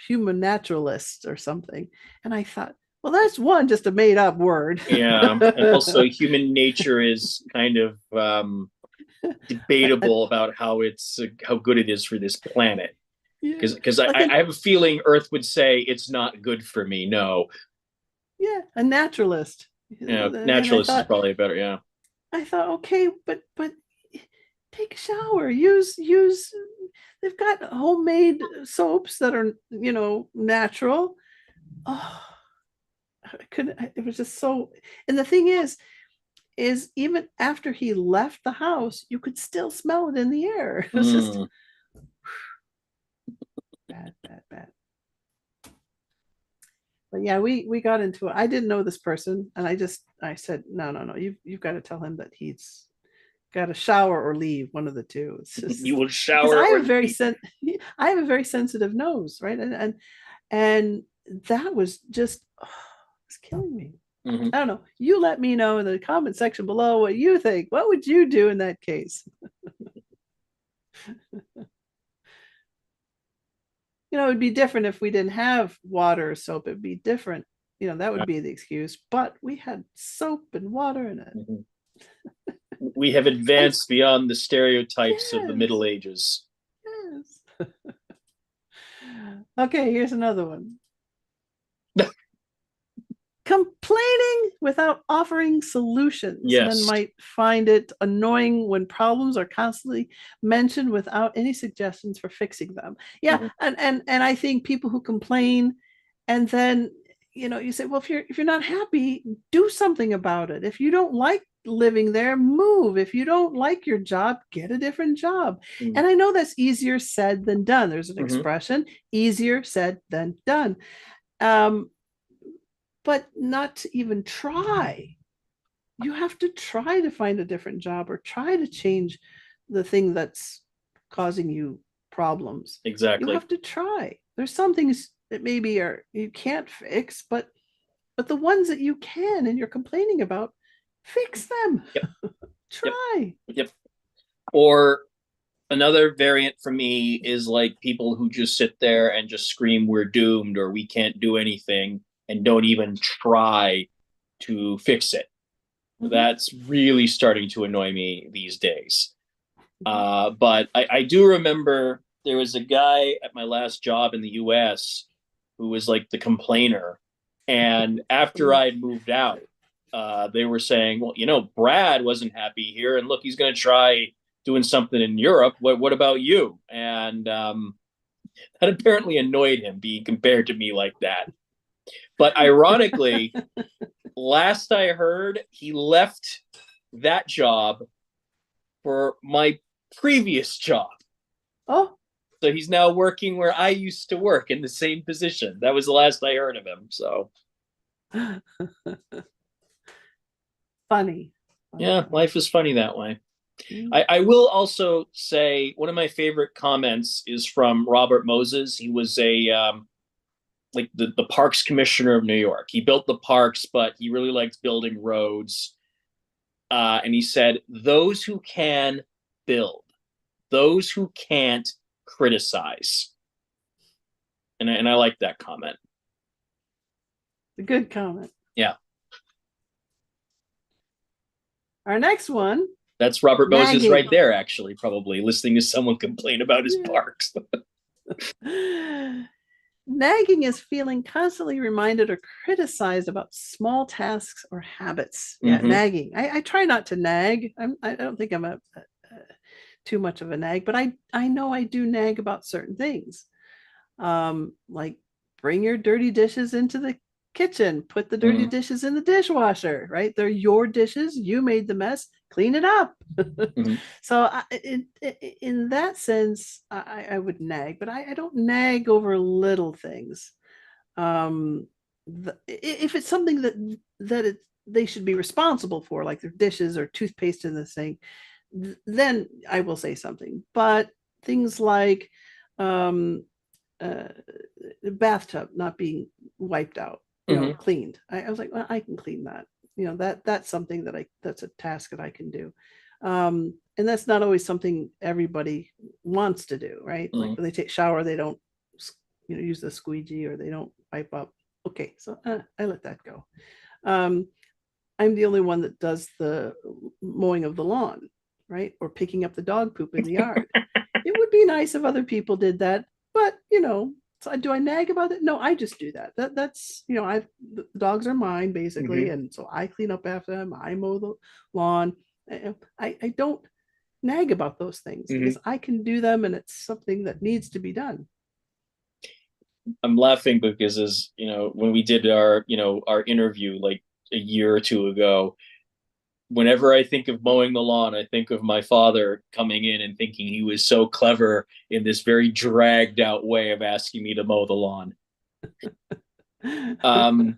human naturalist or something. And I thought, well, that's one, just a made up word. Yeah, and also human nature is kind of I, debatable about how good it is for this planet. yeah, Because like I have a feeling Earth would say it's not good for me. No, yeah, a naturalist. you know, And naturalist is probably better. Yeah. I thought, okay, but take a shower. Use. They've got homemade soaps that are natural. Oh, I couldn't. It was just so. And the thing is even after he left the house, you could still smell it in the air. It was just Mm. bad, bad, bad. But yeah, we got into it. I didn't know this person, and I said, no, you've got to tell him that he's got to shower or leave, one of the two. It's You just will because shower or leave. I have a very sensitive nose, right? And that was just it's killing me. Mhm. I don't know. You let me know in the comment section below what you think. What would you do in that case? It'd be different if we didn't have water or soap. It'd be different. That would be the excuse. But we had soap and water in it. Mhm. We have And advanced beyond the stereotypes of the yes, Middle Ages. yes. Okay, here's another one. Complaining without offering solutions. Men Yes. might find it annoying when problems are constantly mentioned without any suggestions for fixing them. Yeah, Mhm. and I think people who complain and then you say, well, if you're not happy, do something about it. If you don't like living there, move. If you don't like your job, get a different job. Mhm. And I know that's easier said than done. There's an Mhm. expression, easier said than done. Um, but not to even try. You have to try to find a different job or try to change the thing that's causing you problems. You Exactly. have to try. There's some things that maybe are you can't fix, but the ones that you can and you're complaining about, fix them. Yep. Yep. Try. Yep. Or another variant for me is like people who just sit there and just scream, "We're doomed," or "We can't do anything," and don't even try to fix it. Mhm, That's really starting to annoy me these days. mhm, But I do remember there was a guy at my last job in the US who was like the complainer. And after mhm. I moved out, they were saying, well, Brad wasn't happy here. And look, he's going to try doing something in Europe. What about you? And that apparently annoyed him being compared to me like that. But ironically, last I heard, he left that job for my previous job. Oh, So he's now working where I used to work in the same position. That was the last I heard of him. So funny. Funny, yeah, funny. life is funny that way. Mm. I will also say one of my favorite comments is from Robert Moses. He was a like the parks commissioner of New York. He built the parks, but he really liked building roads. And he said, "Those who can build, those who can't criticize." And I like that comment. A good comment. Yeah. Our next one, That's Robert Moses nagging. right there, actually, probably listening to someone complain about his Yeah. parks. Nagging is feeling constantly reminded or criticized about small tasks or habits. Yeah, Mm-hmm. nagging. I try not to nag. I don't think I'm a too much of a nag, but I know I do nag about certain things. Like bring your dirty dishes into the kitchen, put the dirty Mm-hmm. dishes in the dishwasher, right? They're your dishes. You made the mess, clean it up. Mm-hmm. So in that sense, I would nag, but I don't nag over little things. If it's something they should be responsible for, like their dishes or toothpaste in the sink, then I will say something. But things like um, the bathtub not being wiped out, Mm-hmm. cleaned. I was like, well, I can clean that. That's something that's a task that I can do. And that's not always something everybody wants to do, right? Like Mm-hmm. when they take shower, they don't, use the squeegee or they don't wipe up. Okay, so I let that go. Um, I'm the only one that does the mowing of the lawn, right? Or picking up the dog poop in the yard. It would be nice if other people did that, but so do I nag about it? No, I just do that. That's the dogs are mine basically, Mm-hmm. and so I clean up after them. I mow the lawn. I don't nag about those things Mm-hmm. because I can do them, and it's something that needs to be done. I'm laughing because when we did our interview like a year or two ago, whenever I think of mowing the lawn, I think of my father coming in and thinking he was so clever in this very dragged out way of asking me to mow the lawn. Um,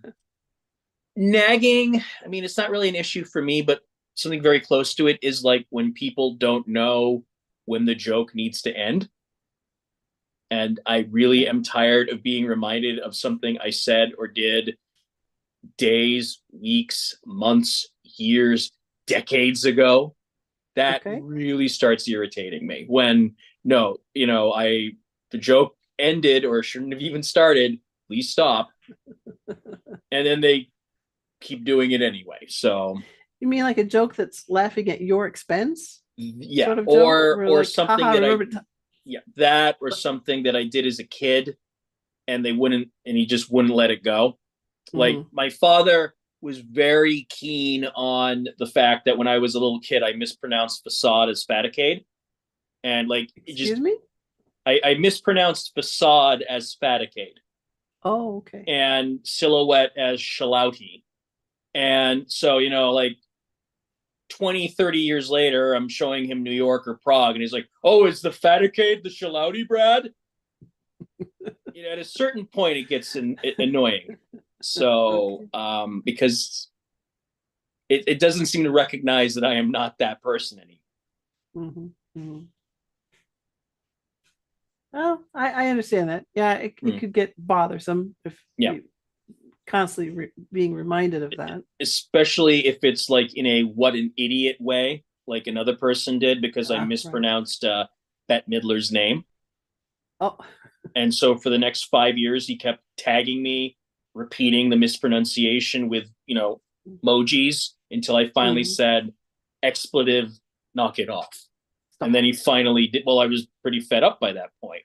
nagging, I mean, it's not really an issue for me, but something very close to it is like when people don't know when the joke needs to end. And I really am tired of being reminded of something I said or did days, weeks, months, years, decades ago. That Okay. really starts irritating me when no, the joke ended or shouldn't have even started. Please stop. And then they keep doing it anyway. So You mean like a joke that's laughing at your expense yeah, sort of joke? Where or like, something haha, that I remember yeah, that or something that I did as a kid and they wouldn't and he just wouldn't let it go. Like Mhm. my father was very keen on the fact that when I was a little kid, I mispronounced facade as faticade. And like it just Excuse me? I mispronounced facade as faticade Oh, okay. and silhouette as shalouti. And so, like 20, 30 years later, I'm showing him New York or Prague, and he's like, "Oh, is the faticade the shalouti, Brad?" At a certain point, it gets annoying. So, Okay. because it doesn't seem to recognize that I am not that person anymore. Mhm, mhm. Well, I understand that. Yeah, it Mm, could get bothersome if yeah, you constantly being reminded of that. especially if it's like in a what an idiot way, like another person did because I Right. mispronounced Bette Midler's name. Oh, And so for the next 5 years, he kept tagging me, repeating the mispronunciation with, emojis until I finally mhm. said, expletive, knock it off. And then Stop. he finally did. Well, I was pretty fed up by that point,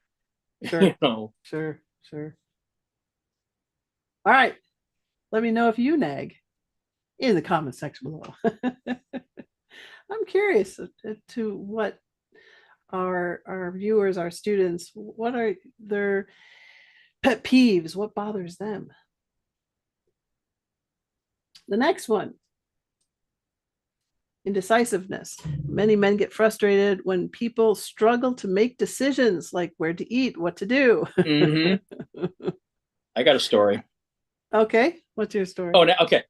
you Sure, know. sure, sure. All right. Let me know if you nag in the comment section below. I'm curious to what our viewers, our students, what are their pet peeves? What bothers them? The next one, indecisiveness. Many men get frustrated when people struggle to make decisions like where to eat, what to do. Mm-hmm. I got a story. Okay, what's your story? Oh, now, okay.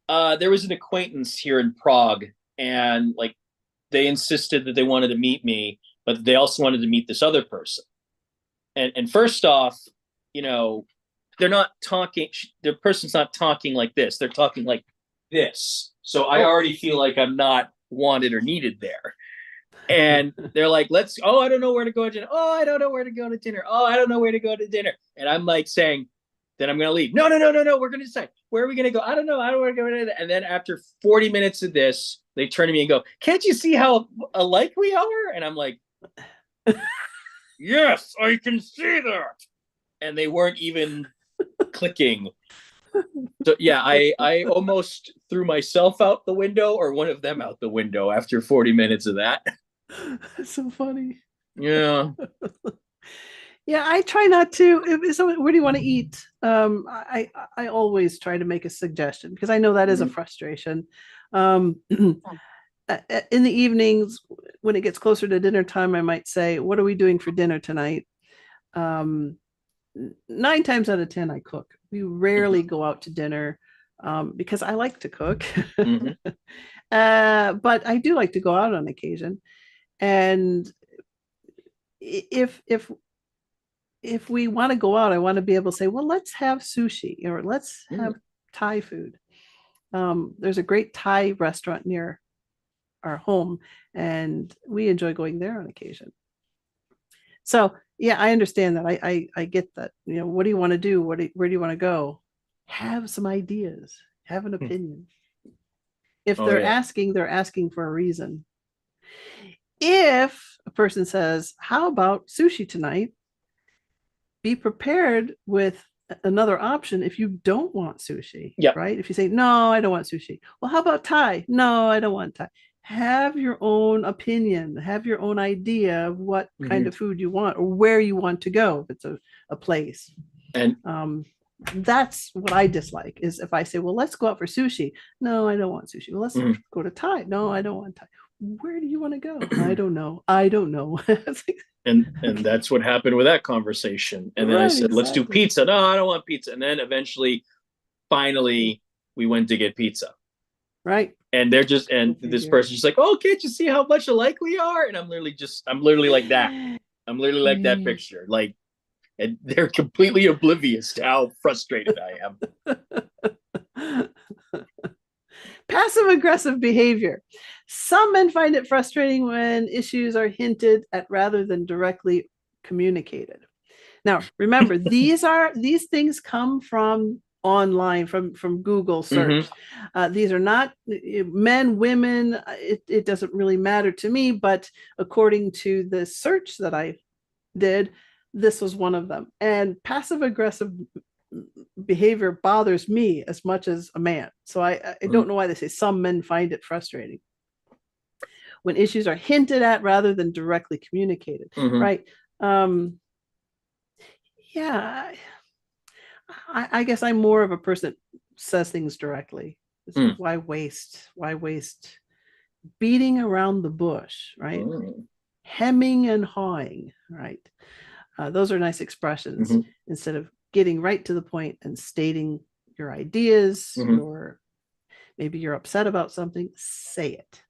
There was an acquaintance here in Prague, and like they insisted that they wanted to meet me, but they also wanted to meet this other person. And first off, you know, they're not talking. The person's not talking like this. They're talking like this. So I Oh, already feel like I'm not wanted or needed there. And they're like, let's. Oh, I don't know where to go to dinner. Oh, I don't know where to go to dinner. Oh, I don't know where to go to dinner. And I'm like saying, then I'm gonna leave. No, no, no, no, no. We're gonna decide where are we gonna go. I don't know. I don't want to go. And then after 40 minutes of this, they turn to me and go, "Can't you see how alike we are?" And I'm like, "Yes, I can see that." And they weren't even clicking. So yeah, I almost threw myself out the window or one of them out the window after 40 minutes of that. that's so funny. Yeah. Yeah, I try not to. If someone, where do you want to eat? I always try to make a suggestion because I know that is a Mm-hmm. frustration. In the evenings, when it gets closer to dinner time, I might say, "What are we doing for dinner tonight?" Um, 9 times out of 10, I cook. We rarely Mm-hmm. go out to dinner because I like to cook, Mm-hmm. but I do like to go out on occasion. And if we want to go out, I want to be able to say, well, let's have sushi or let's have Thai food. There's a great Thai restaurant near our home, and we enjoy going there on occasion. So yeah, I understand that. I get that. What do you want to do? Where do you want to go? Have some ideas. Have an Mm-hmm. opinion. If Oh yeah. they're asking for a reason. If a person says, "How about sushi tonight?" Be prepared with another option if you don't want sushi, Yep. right? If you say, no, I don't want sushi. Well, how about Thai? No, I don't want Thai. Have your own opinion, have your own idea of what kind Mm-hmm. of food you want or where you want to go if it's a place. And Um, that's what I dislike is if I say, well, let's go out for sushi. No, I don't want sushi. Well, let's mm-hmm. go to Thai. No, I don't want Thai. where do you want to go? I don't know. I don't know. It's like, And okay, that's what happened with that conversation. And then I right, said, let's do exactly. pizza. No, I don't want pizza. And then eventually, finally, we went to get pizza. Right. And they're just, Go and this figure. person's like, oh, can't you see how much alike we are? And I'm literally like that. I'm literally like that picture. Like, and they're completely oblivious to how frustrated I am. Passive aggressive behavior. Some men find it frustrating when issues are hinted at rather than directly communicated. Now, remember, these things come from online, from Google search. These are not men, women. It doesn't really matter to me, but according to the search that I did, this was one of them. And passive aggressive behavior bothers me as much as a man. So I don't know why they say some men find it frustrating when issues are hinted at rather than directly communicated. Right. Yeah, I guess I'm more of a person that says things directly. Why waste? Why waste beating around the bush, right? Hemming and hawing, right? Those are nice expressions instead of getting right to the point and stating your ideas, your maybe you're upset about something, say it.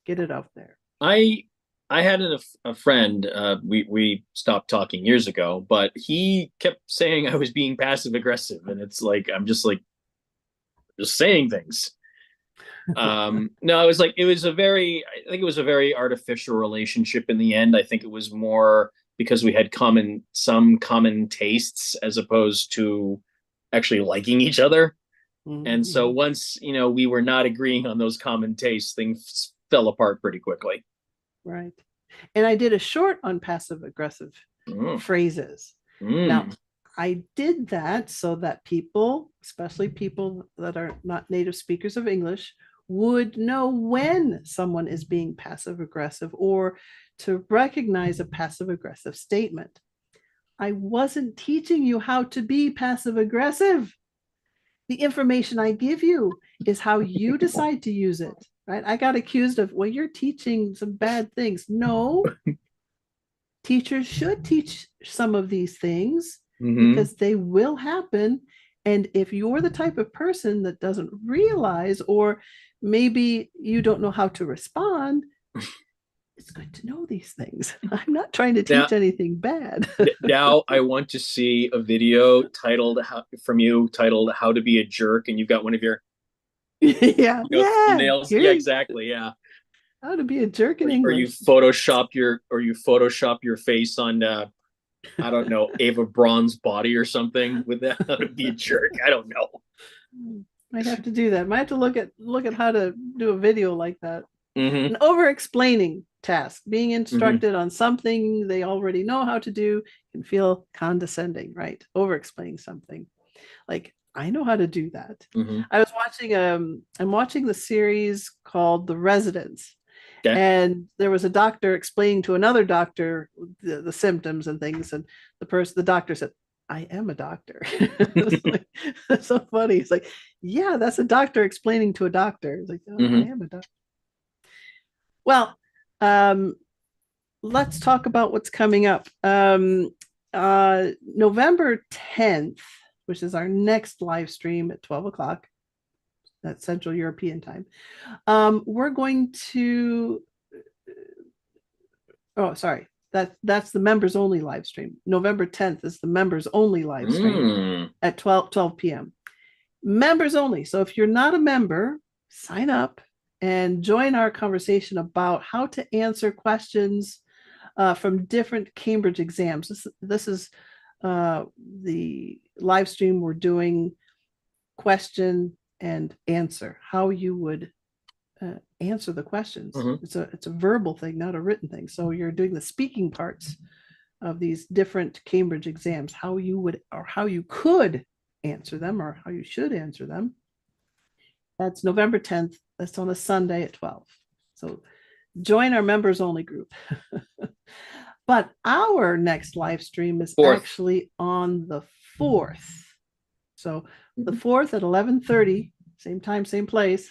Get it out there. I had a friend. We stopped talking years ago, but he kept saying I was being passive aggressive, and it's like I'm just like just saying things. No, it was like it was a very. I think it was a very artificial relationship in the end. I think it was more because we had some common tastes as opposed to actually liking each other. And so once we were not agreeing on those common tastes, things fell apart pretty quickly. Right. And I did a short on passive aggressive phrases. Now, I did that so that people, especially people that are not native speakers of English, would know when someone is being passive aggressive or to recognize a passive aggressive statement. I wasn't teaching you how to be passive aggressive. The information I give you is how you decide to use it. Right? I got accused of, well, you're teaching some bad things. No, teachers should teach some of these things because they will happen. And if you're the type of person that doesn't realize, or maybe you don't know how to respond, it's good to know these things. I'm not trying to teach anything bad. Now I want to see a video from you titled "How to Be a Jerk," and you've got one of your yeah, thumbnails. Yeah, exactly. Yeah. How to be a jerk in English. Or you Photoshop your face on I don't know, Ava Braun's body or something with that. How to be a jerk. I don't know. Might have to do that. Might have to look at how to do a video like that. An over explaining task, being instructed on something they already know how to do can feel condescending, right? Over explaining something. Like, I know how to do that. I was watching I'm watching the series called The Residents. Okay. And there was a doctor explaining to another doctor the symptoms and things, and the doctor said, I am a doctor. Like, that's so funny. It's like, yeah, that's a doctor explaining to a doctor. It's like, oh, I am a doctor. Well, let's talk about what's coming up. November 10th, which is our next live stream at 12 o'clock. That's Central European time. We're going to, that's the members only live stream. November 10th is the members only live stream at 12 p.m. Members only. So if you're not a member, sign up and join our conversation about how to answer questions from different Cambridge exams. This is the live stream we're doing question and answer, how you would answer the questions. It's a verbal thing, not a written thing. So you're doing the speaking parts of these different Cambridge exams, how you would or how you could answer them or how you should answer them. That's November 10th. That's on a Sunday at 12. So join our members only group. But our next live stream is actually on the 4th. So the 4th at 11:30, same time, same place.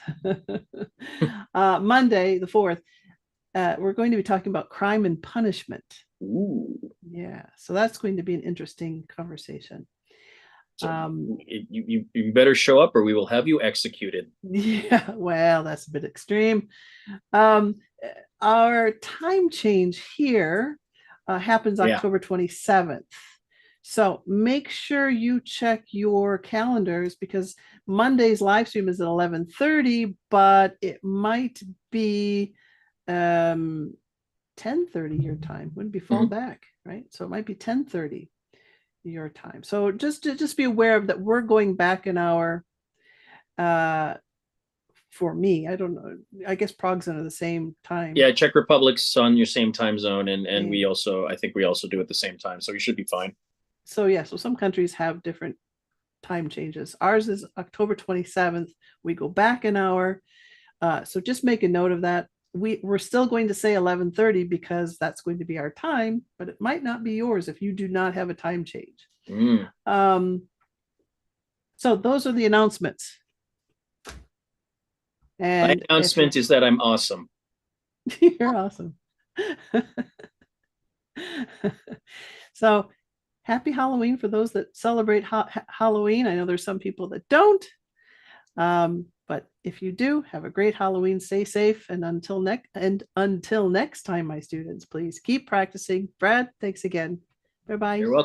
Monday, the 4th. we're going to be talking about crime and punishment. Ooh. Yeah, so that's going to be an interesting conversation. So you better show up or we will have you executed. Yeah, well, that's a bit extreme. Um, our time change here happens Yeah. October 27th. So make sure you check your calendars because Monday's live stream is at 11:30, but it might be 10:30 your time. Wouldn't be fall back, right? So it might be 10:30 your time. So just be aware of that. We're going back an hour. For me, I don't know. I guess Prague's under the same time. Yeah, Czech Republic's on your same time zone, and Yeah. we also, I think we also do at the same time, so you should be fine. So yeah, so some countries have different time changes. Ours is October 27th. We go back an hour. So just make a note of that. We're still going to say 11:30 because that's going to be our time, but it might not be yours if you do not have a time change. So those are the announcements. My And announcement is that I'm awesome. you're awesome. So happy Halloween for those that celebrate Halloween. I know there's some people that don't. But if you do, have a great Halloween, stay safe, and until next time, my students, please keep practicing. Brad, thanks again. Bye-bye. You're welcome.